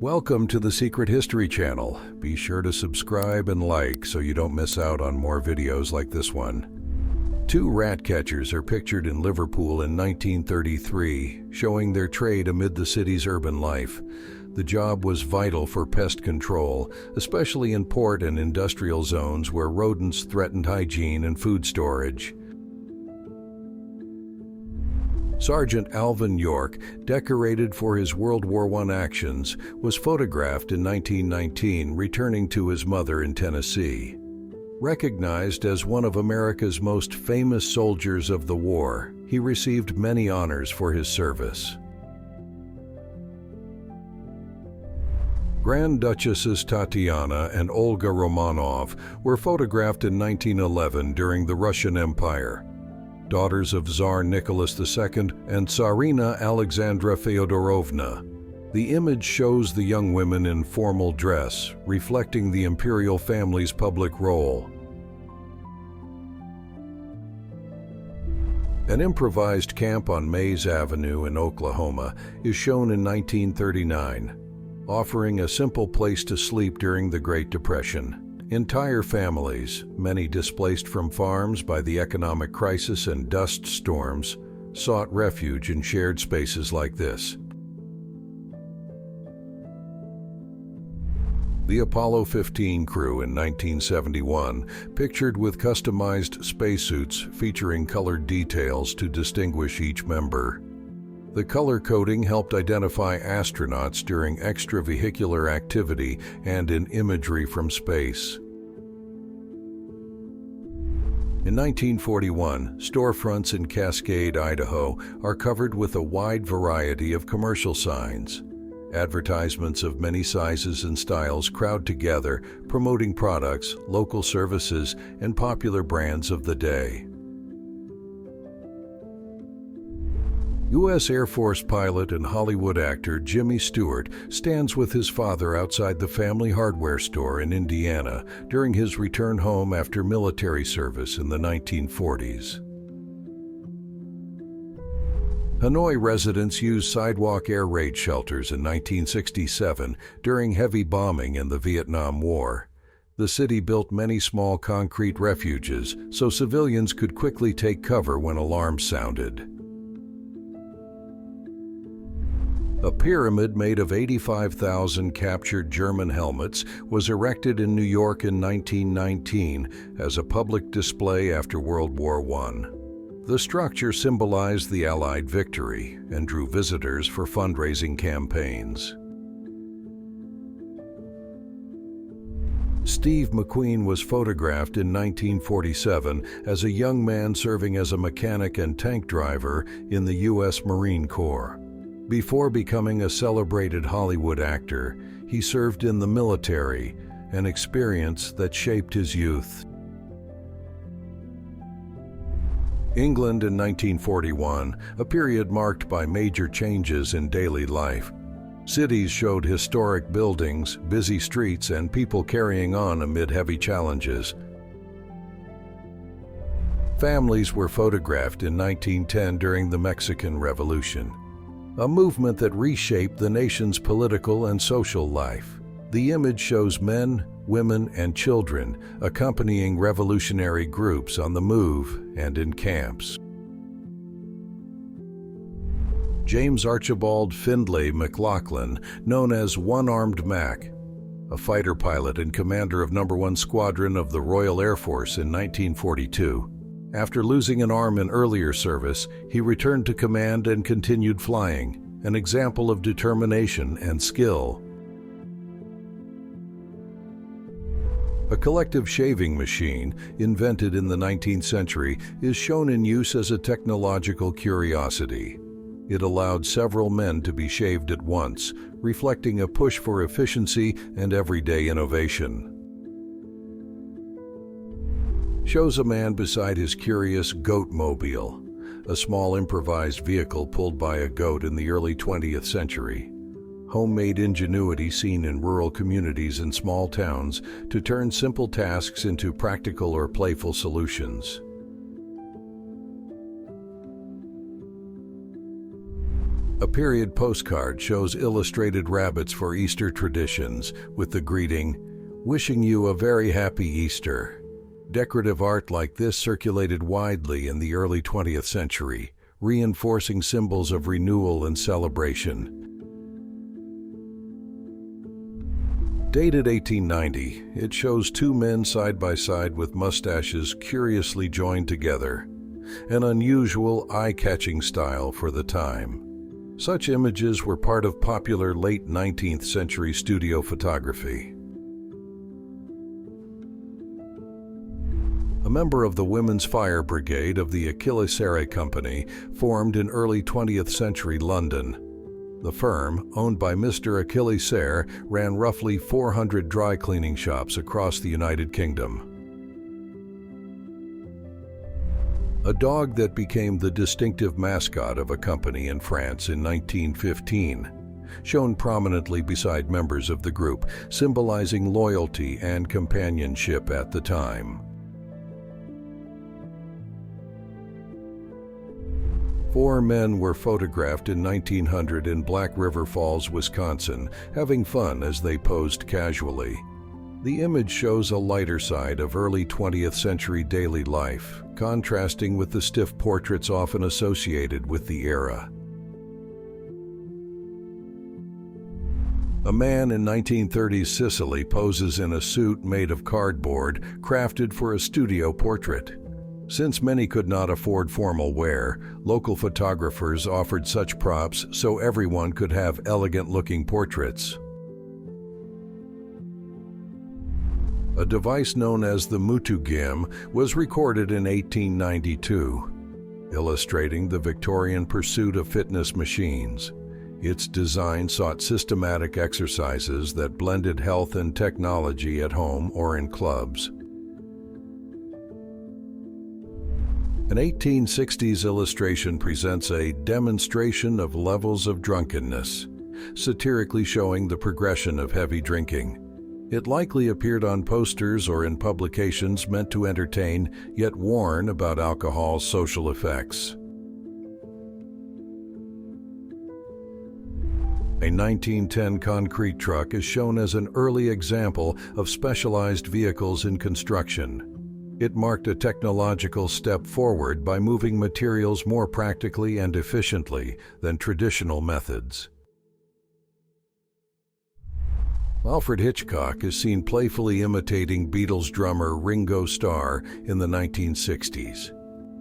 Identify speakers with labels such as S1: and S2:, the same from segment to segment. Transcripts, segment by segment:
S1: Welcome to the Secret History channel. Be sure to subscribe and like so you don't miss out on more videos like this one. Two rat catchers are pictured in Liverpool in 1933, showing their trade amid the city's urban life. The job was vital for pest control, especially in port and industrial zones where rodents threatened hygiene and food storage. Sergeant Alvin York, decorated for his World War I actions, was photographed in 1919 returning to his mother in Tennessee. Recognized as one of America's most famous soldiers of the war, he received many honors for his service. Grand Duchesses Tatiana and Olga Romanov were photographed in 1911 during the Russian Empire. Daughters of Tsar Nicholas II and Tsarina Alexandra Feodorovna. The image shows the young women in formal dress, reflecting the imperial family's public role. An improvised camp on Mays Avenue in Oklahoma is shown in 1939, offering a simple place to sleep during the Great Depression. Entire families, many displaced from farms by the economic crisis and dust storms, sought refuge in shared spaces like this. The Apollo 15 crew in 1971, pictured with customized spacesuits featuring colored details to distinguish each member. The color coding helped identify astronauts during extravehicular activity and in imagery from space. In 1941, storefronts in Cascade, Idaho, are covered with a wide variety of commercial signs. Advertisements of many sizes and styles crowd together, promoting products, local services, and popular brands of the day. U.S. Air Force pilot and Hollywood actor Jimmy Stewart stands with his father outside the family hardware store in Indiana during his return home after military service in the 1940s. Hanoi residents used sidewalk air raid shelters in 1967 during heavy bombing in the Vietnam War. The city built many small concrete refuges so civilians could quickly take cover when alarms sounded. A pyramid made of 85,000 captured German helmets was erected in New York in 1919 as a public display after World War I. The structure symbolized the Allied victory and drew visitors for fundraising campaigns. Steve McQueen was photographed in 1947 as a young man serving as a mechanic and tank driver in the U.S. Marine Corps. Before becoming a celebrated Hollywood actor, he served in the military, an experience that shaped his youth. England in 1941, a period marked by major changes in daily life. Cities showed historic buildings, busy streets, and people carrying on amid heavy challenges. Families were photographed in 1910 during the Mexican Revolution, a movement that reshaped the nation's political and social life. The image shows men, women, and children accompanying revolutionary groups on the move and in camps. James Archibald Findlay McLaughlin, known as One-Armed Mac, a fighter pilot and commander of No. 1 Squadron of the Royal Air Force in 1942. After losing an arm in earlier service, he returned to command and continued flying, an example of determination and skill. A collective shaving machine, invented in the 19th century, is shown in use as a technological curiosity. It allowed several men to be shaved at once, reflecting a push for efficiency and everyday innovation. Shows a man beside his curious goat-mobile, a small improvised vehicle pulled by a goat in the early 20th century. Homemade ingenuity seen in rural communities and small towns to turn simple tasks into practical or playful solutions. A period postcard shows illustrated rabbits for Easter traditions with the greeting, "Wishing you a very happy Easter." Decorative art like this circulated widely in the early 20th century, reinforcing symbols of renewal and celebration. Dated 1890, it shows two men side by side with mustaches curiously joined together, an unusual, eye-catching style for the time. Such images were part of popular late 19th century studio photography. A member of the Women's Fire Brigade of the Achilles Company formed in early 20th century London. The firm, owned by Mr. Achilles, ran roughly 400 dry cleaning shops across the United Kingdom. A dog that became the distinctive mascot of a company in France in 1915, shown prominently beside members of the group, symbolizing loyalty and companionship at the time. Four men were photographed in 1900 in Black River Falls, Wisconsin, having fun as they posed casually. The image shows a lighter side of early 20th century daily life, contrasting with the stiff portraits often associated with the era. A man in 1930s Sicily poses in a suit made of cardboard, crafted for a studio portrait. Since many could not afford formal wear, local photographers offered such props so everyone could have elegant-looking portraits. A device known as the Mutugim was recorded in 1892, illustrating the Victorian pursuit of fitness machines. Its design sought systematic exercises that blended health and technology at home or in clubs. An 1860s illustration presents a demonstration of levels of drunkenness, satirically showing the progression of heavy drinking. It likely appeared on posters or in publications meant to entertain, yet warn about alcohol's social effects. A 1910 concrete truck is shown as an early example of specialized vehicles in construction. It marked a technological step forward by moving materials more practically and efficiently than traditional methods. Alfred Hitchcock is seen playfully imitating Beatles drummer Ringo Starr in the 1960s.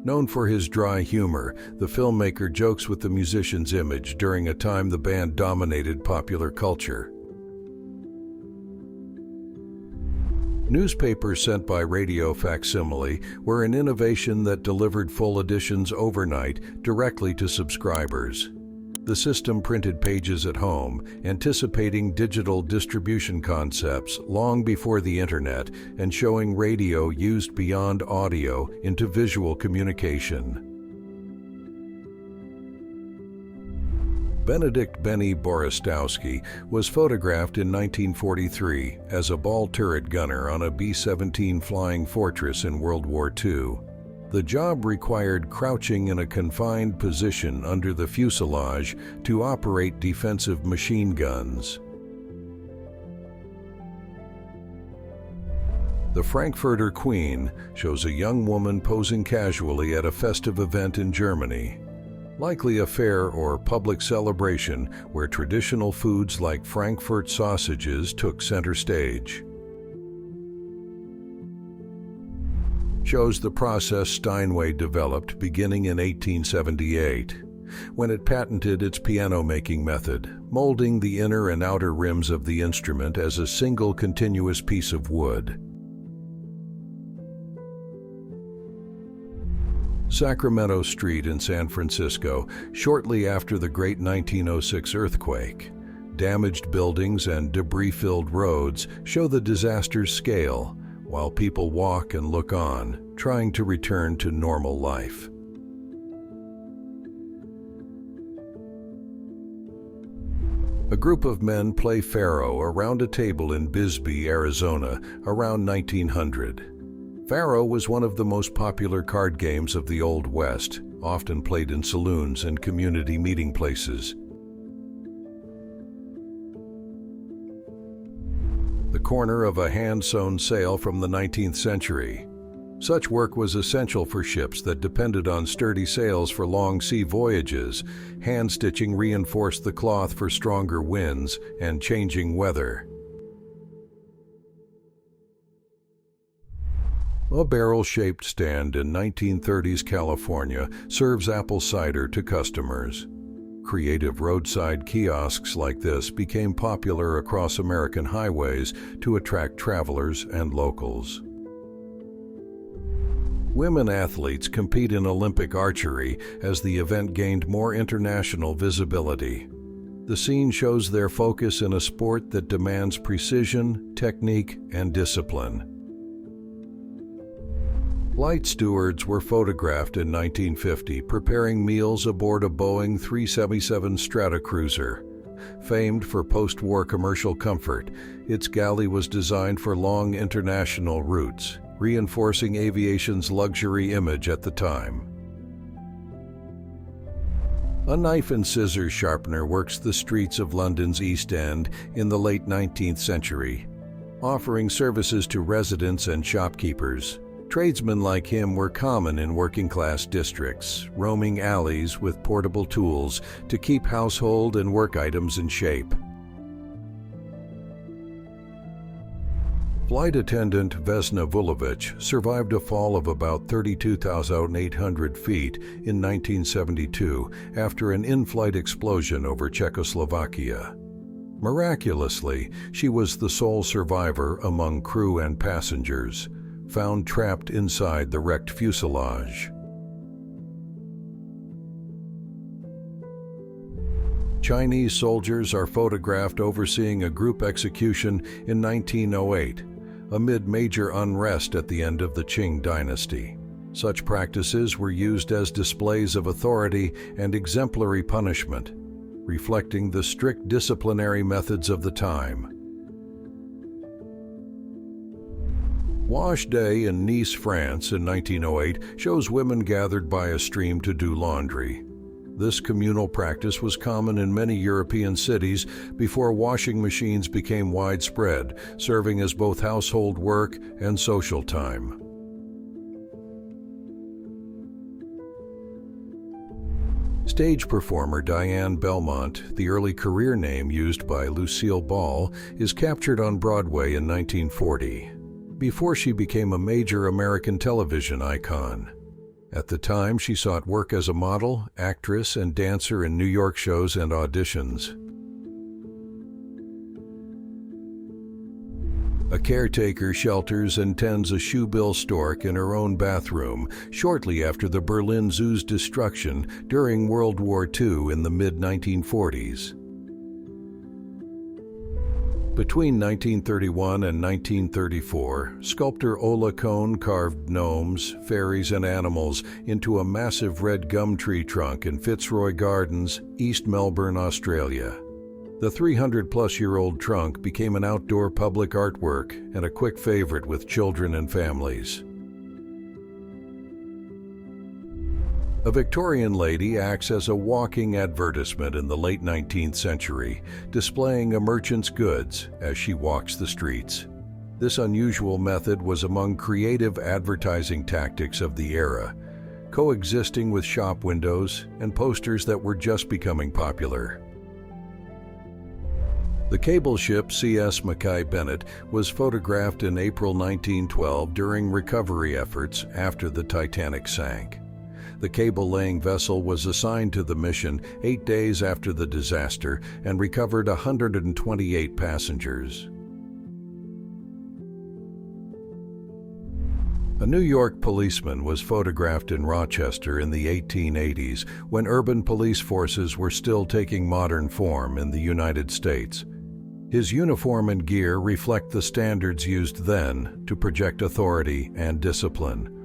S1: Known for his dry humor, the filmmaker jokes with the musician's image during a time the band dominated popular culture. Newspapers sent by radio facsimile were an innovation that delivered full editions overnight directly to subscribers. The system printed pages at home, anticipating digital distribution concepts long before the internet and showing radio used beyond audio into visual communication. Benedict Benny Borostowski was photographed in 1943 as a ball turret gunner on a B-17 Flying Fortress in World War II. The job required crouching in a confined position under the fuselage to operate defensive machine guns. The Frankfurter Queen shows a young woman posing casually at a festive event in Germany, likely a fair or public celebration where traditional foods like Frankfurt sausages took center stage. Shows the process Steinway developed beginning in 1878, when it patented its piano-making method, molding the inner and outer rims of the instrument as a single continuous piece of wood. Sacramento Street in San Francisco, shortly after the great 1906 earthquake. Damaged buildings and debris-filled roads show the disaster's scale, while people walk and look on, trying to return to normal life. A group of men play faro around a table in Bisbee, Arizona, around 1900. Faro was one of the most popular card games of the Old West, often played in saloons and community meeting places. the corner of a hand-sewn sail from the 19th century. Such work was essential for ships that depended on sturdy sails for long sea voyages. Hand-stitching reinforced the cloth for stronger winds and changing weather. A barrel-shaped stand in 1930s California serves apple cider to customers. Creative roadside kiosks like this became popular across American highways to attract travelers and locals. Women athletes compete in Olympic archery as the event gained more international visibility. The scene shows their focus in a sport that demands precision, technique, and discipline. Flight stewards were photographed in 1950 preparing meals aboard a Boeing 377 Stratocruiser. Famed for post-war commercial comfort, its galley was designed for long international routes, reinforcing aviation's luxury image at the time. A knife and scissors sharpener works the streets of London's East End in the late 19th century, offering services to residents and shopkeepers. Tradesmen like him were common in working-class districts, roaming alleys with portable tools to keep household and work items in shape. Flight attendant Vesna Vulovic survived a fall of about 32,800 feet in 1972 after an in-flight explosion over Czechoslovakia. Miraculously, she was the sole survivor among crew and passengers, found trapped inside the wrecked fuselage. Chinese soldiers are photographed overseeing a group execution in 1908, amid major unrest at the end of the Qing dynasty. Such practices were used as displays of authority and exemplary punishment, reflecting the strict disciplinary methods of the time. Wash Day in Nice, France in 1908 shows women gathered by a stream to do laundry. This communal practice was common in many European cities before washing machines became widespread, serving as both household work and social time. Stage performer Diane Belmont, the early career name used by Lucille Ball, is captured on Broadway in 1940. Before she became a major American television icon. At the time, she sought work as a model, actress, and dancer in New York shows and auditions. A caretaker shelters and tends a shoebill stork in her own bathroom shortly after the Berlin Zoo's destruction during World War II in the mid-1940s. Between 1931 and 1934, sculptor Ola Kohn carved gnomes, fairies, and animals into a massive red gum tree trunk in Fitzroy Gardens, East Melbourne, Australia. The 300-plus-year-old trunk became an outdoor public artwork and a quick favorite with children and families. A Victorian lady acts as a walking advertisement in the late 19th century, displaying a merchant's goods as she walks the streets. This unusual method was among creative advertising tactics of the era, coexisting with shop windows and posters that were just becoming popular. The cable ship C.S. Mackay Bennett was photographed in April 1912 during recovery efforts after the Titanic sank. The cable-laying vessel was assigned to the mission 8 days after the disaster and recovered 128 passengers. A New York policeman was photographed in Rochester in the 1880s when urban police forces were still taking modern form in the United States. His uniform and gear reflect the standards used then to project authority and discipline.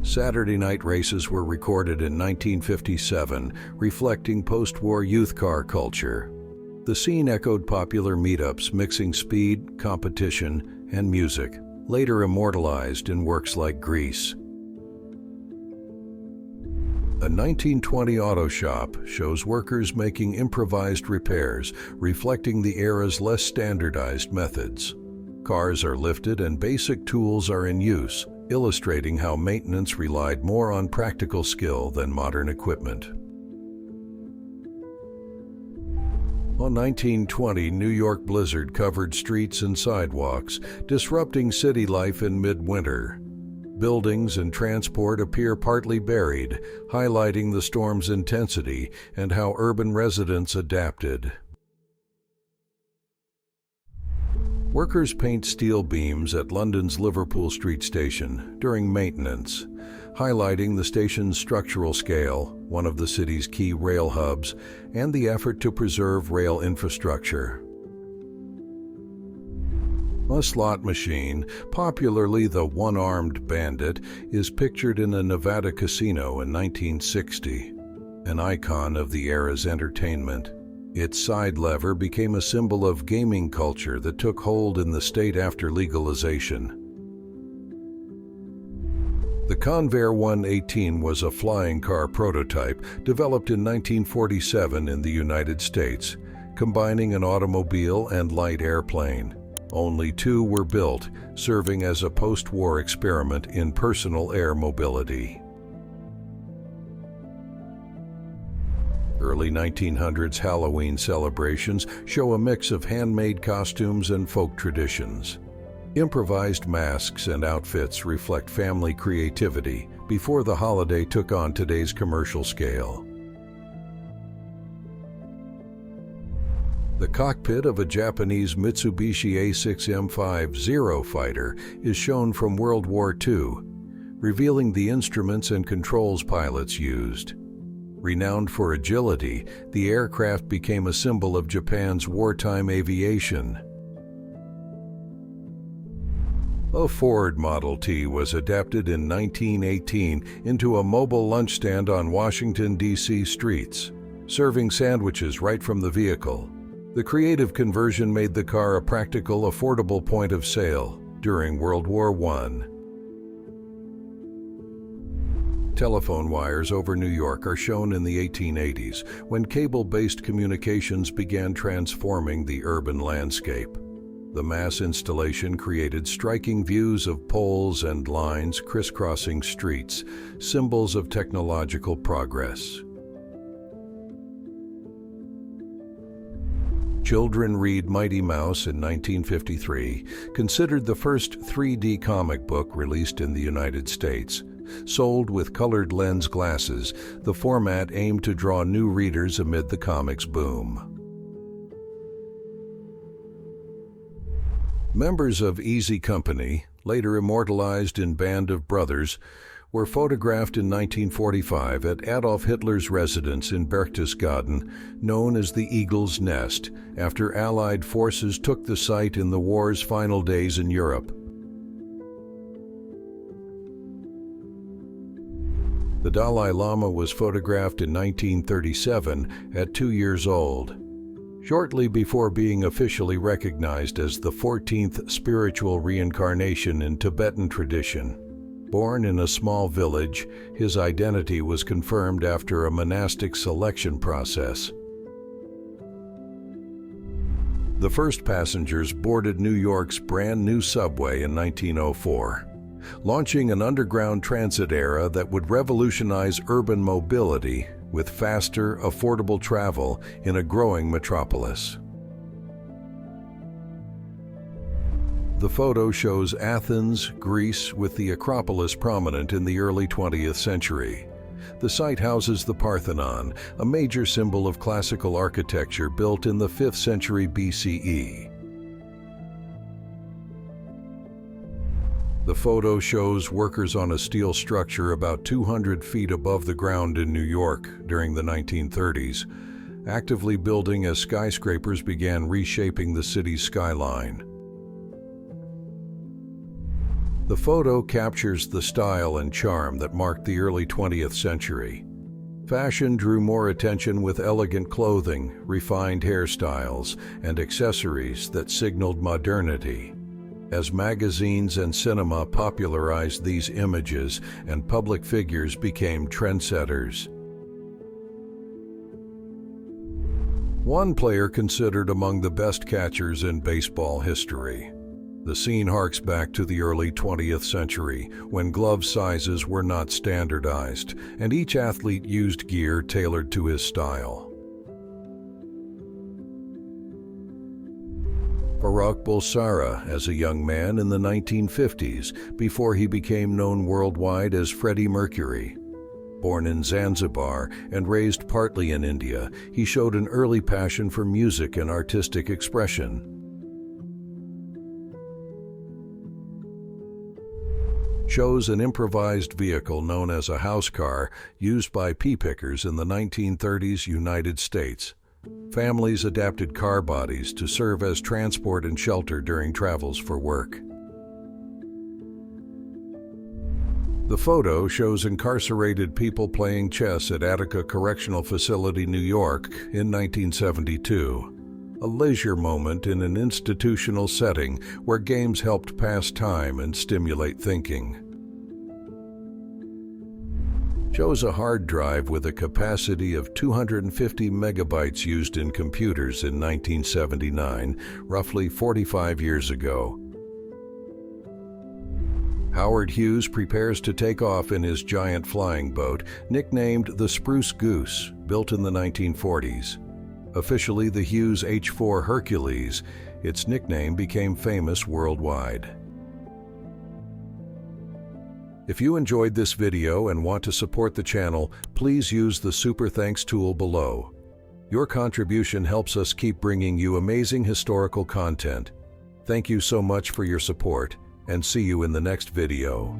S1: Saturday night races were recorded in 1957, reflecting post-war youth car culture. The scene echoed popular meetups mixing speed, competition, and music, later immortalized in works like Grease. A 1920 auto shop shows workers making improvised repairs, reflecting the era's less standardized methods. Cars are lifted and basic tools are in use, illustrating how maintenance relied more on practical skill than modern equipment. A 1920 New York blizzard covered streets and sidewalks, disrupting city life in midwinter. Buildings and transport appear partly buried, highlighting the storm's intensity and how urban residents adapted. Workers paint steel beams at London's Liverpool Street Station during maintenance, highlighting the station's structural scale, one of the city's key rail hubs, and the effort to preserve rail infrastructure. A slot machine, popularly the one-armed bandit, is pictured in a Nevada casino in 1960, an icon of the era's entertainment. Its side lever became a symbol of gaming culture that took hold in the state after legalization. The Convair 118 was a flying car prototype developed in 1947 in the United States, combining an automobile and light airplane. Only 2 were built, serving as a post-war experiment in personal air mobility. Early 1900s Halloween celebrations show a mix of handmade costumes and folk traditions. Improvised masks and outfits reflect family creativity before the holiday took on today's commercial scale. The cockpit of a Japanese Mitsubishi A6M50 fighter is shown from World War II, revealing the instruments and controls pilots used. Renowned for agility, the aircraft became a symbol of Japan's wartime aviation. A Ford Model T was adapted in 1918 into a mobile lunch stand on Washington, D.C. streets, serving sandwiches right from the vehicle. The creative conversion made the car a practical, affordable point of sale during World War I. Telephone wires over New York are shown in the 1880s, when cable-based communications began transforming the urban landscape. The mass installation created striking views of poles and lines crisscrossing streets, symbols of technological progress. Children Read Mighty Mouse in 1953, considered the first 3D comic book released in the United States. Sold with colored lens glasses, the format aimed to draw new readers amid the comics boom. Members of Easy Company, later immortalized in Band of Brothers, were photographed in 1945 at Adolf Hitler's residence in Berchtesgaden, known as the Eagle's Nest, after Allied forces took the site in the war's final days in Europe. The Dalai Lama was photographed in 1937 at 2 years old, shortly before being officially recognized as the 14th spiritual reincarnation in Tibetan tradition. Born in a small village, his identity was confirmed after a monastic selection process. The first passengers boarded New York's brand new subway in 1904, launching an underground transit era that would revolutionize urban mobility with faster, affordable travel in a growing metropolis. The photo shows Athens, Greece, with the Acropolis prominent in the early 20th century. The site houses the Parthenon, a major symbol of classical architecture built in the 5th century BCE. The photo shows workers on a steel structure about 200 feet above the ground in New York during the 1930s, actively building as skyscrapers began reshaping the city's skyline. The photo captures the style and charm that marked the early 20th century. Fashion drew more attention with elegant clothing, refined hairstyles, and accessories that signaled modernity. As magazines and cinema popularized these images and public figures became trendsetters, One player considered among the best catchers in baseball history. The scene harks back to the early 20th century, when glove sizes were not standardized, and each athlete used gear tailored to his style. Farrokh Bulsara as a young man in the 1950s, before he became known worldwide as Freddie Mercury. Born in Zanzibar and raised partly in India, he showed an early passion for music and artistic expression. Shows an improvised vehicle known as a house car used by pea pickers in the 1930s United States. Families adapted car bodies to serve as transport and shelter during travels for work. The photo shows incarcerated people playing chess at Attica Correctional Facility, New York in 1972. A leisure moment in an institutional setting where games helped pass time and stimulate thinking. Shows a hard drive with a capacity of 250 megabytes used in computers in 1979, roughly 45 years ago. Howard Hughes prepares to take off in his giant flying boat, nicknamed the Spruce Goose, built in the 1940s. Officially the Hughes H-4 Hercules, its nickname became famous worldwide. If you enjoyed this video and want to support the channel, please use the Super Thanks tool below. Your contribution helps us keep bringing you amazing historical content. Thank you so much for your support, and see you in the next video.